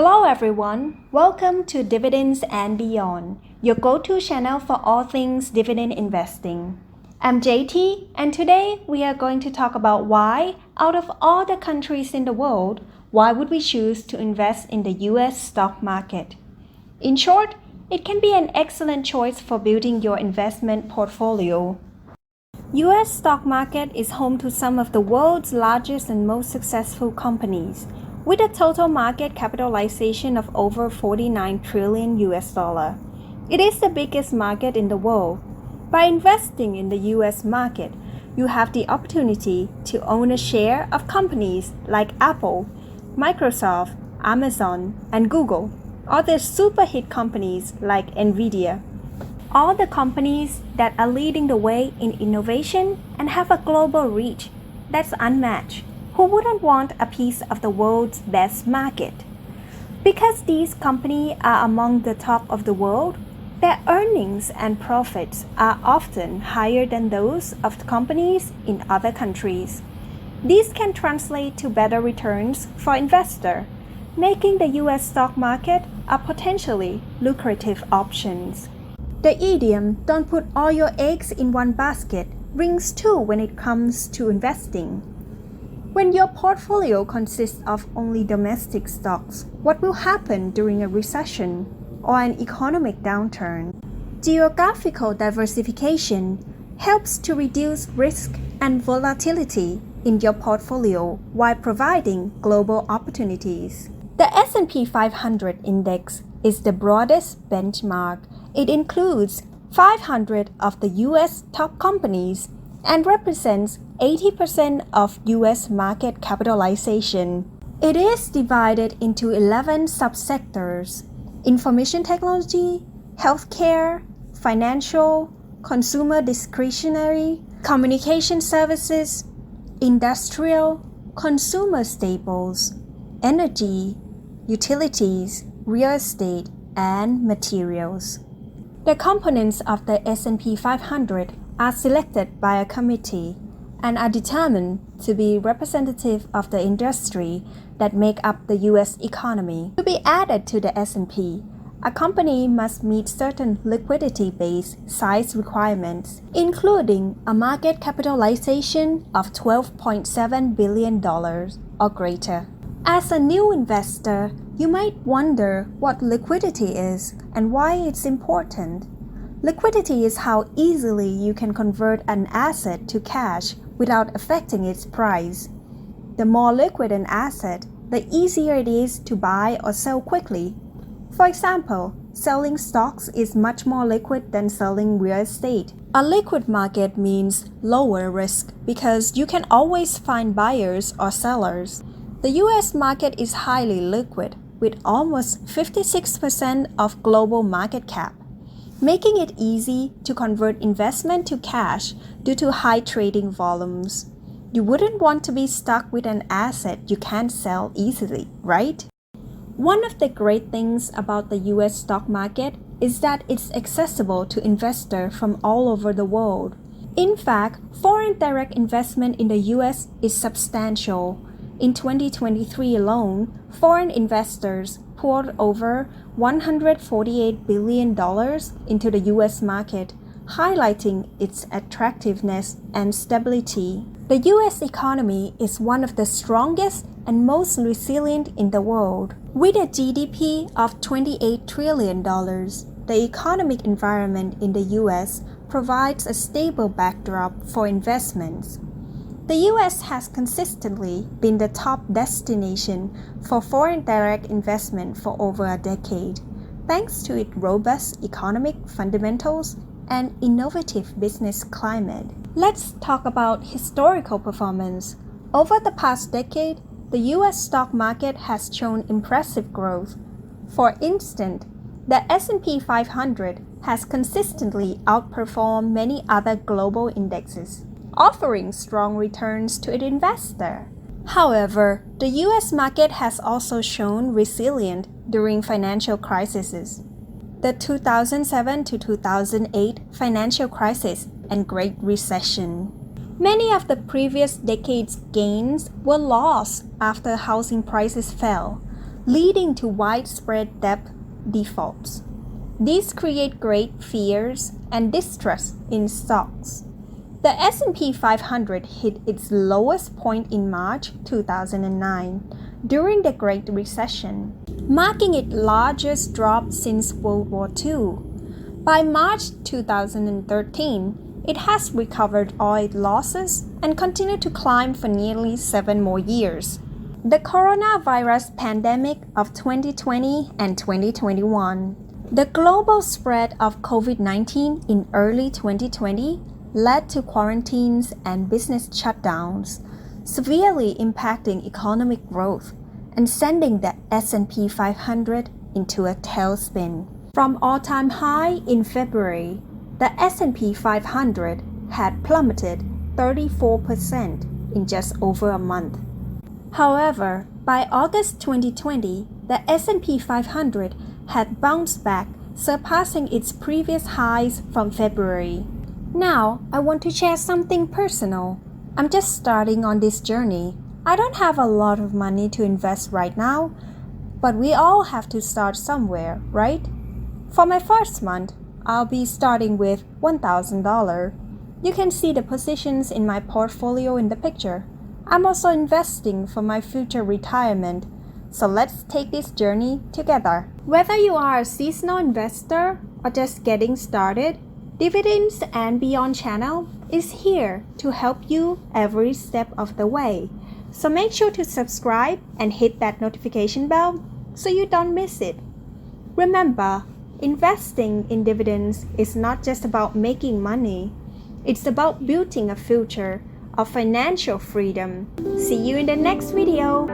Hello everyone, welcome to Dividends and Beyond, your go-to channel for all things dividend investing. I'm JT, and today we are going to talk about why, out of all the countries in the world, why would we choose to invest in the US stock market? In short, it can be an excellent choice for building your investment portfolio. US stock market is home to some of the world's largest and most successful companies, with a total market capitalization of over 49 trillion US dollar. It is the biggest market in the world. By investing in the US market, you have the opportunity to own a share of companies like Apple, Microsoft, Amazon, and Google, or the super hit companies like Nvidia. All the companies that are leading the way in innovation and have a global reach that's unmatched. Who wouldn't want a piece of the world's best market? Because these companies are among the top of the world, their earnings and profits are often higher than those of companies in other countries. These can translate to better returns for investors, making the US stock market a potentially lucrative option. The idiom, "don't put all your eggs in one basket," rings true when it comes to investing. When your portfolio consists of only domestic stocks, what will happen during a recession or an economic downturn? Geographical diversification helps to reduce risk and volatility in your portfolio while providing global opportunities. The S&P 500 index is the broadest benchmark. It includes 500 of the US top companies and represents 80% of US market capitalization. It is divided into 11 subsectors: information technology, healthcare, financial, consumer discretionary, communication services, industrial, consumer staples, energy, utilities, real estate, and materials. The components of the S&P 500 are selected by a committee and are determined to be representative of the industry that make up the US economy. To be added to the S&P, a company must meet certain liquidity-based size requirements, including a market capitalization of $12.7 billion or greater. As a new investor, you might wonder what liquidity is and why it's important. Liquidity is how easily you can convert an asset to cash without affecting its price. The more liquid an asset, the easier it is to buy or sell quickly. For example, selling stocks is much more liquid than selling real estate. A liquid market means lower risk because you can always find buyers or sellers. The US market is highly liquid, with almost 56% of global market cap, making it easy to convert investment to cash due to high trading volumes. You wouldn't want to be stuck with an asset you can't sell easily, right? One of the great things about the US stock market is that it's accessible to investors from all over the world. In fact, foreign direct investment in the US is substantial. In 2023 alone, foreign investors poured over $148 billion into the US market, highlighting its attractiveness and stability. The US economy is one of the strongest and most resilient in the world. With a GDP of $28 trillion, the economic environment in the US provides a stable backdrop for investments. The US has consistently been the top destination for foreign direct investment for over a decade, thanks to its robust economic fundamentals and innovative business climate. Let's talk about historical performance. Over the past decade, the US stock market has shown impressive growth. For instance, the S&P 500 has consistently outperformed many other global indexes, offering strong returns to its investor. However, the US market has also shown resilience during financial crises. The 2007 to 2008 financial crisis and Great Recession. Many of the previous decade's gains were lost after housing prices fell, leading to widespread debt defaults. These create great fears and distrust in stocks. The S&P 500 hit its lowest point in March 2009 during the Great Recession, marking its largest drop since World War II. By March 2013, it has recovered all its losses and continued to climb for nearly 7 more years. The coronavirus pandemic of 2020 and 2021. The global spread of COVID-19 in early 2020 led to quarantines and business shutdowns, severely impacting economic growth and sending the S&P 500 into a tailspin. From all-time high in February, the S&P 500 had plummeted 34% in just over a month. However, by August 2020, the S&P 500 had bounced back, surpassing its previous highs from February. Now, I want to share something personal. I'm just starting on this journey. I don't have a lot of money to invest right now, but we all have to start somewhere, right? For my first month, I'll be starting with $1,000. You can see the positions in my portfolio in the picture. I'm also investing for my future retirement, so let's take this journey together. Whether you are a seasonal investor or just getting started, Dividends and Beyond channel is here to help you every step of the way. So make sure to subscribe and hit that notification bell so you don't miss it. Remember, investing in dividends is not just about making money. It's about building a future of financial freedom. See you in the next video.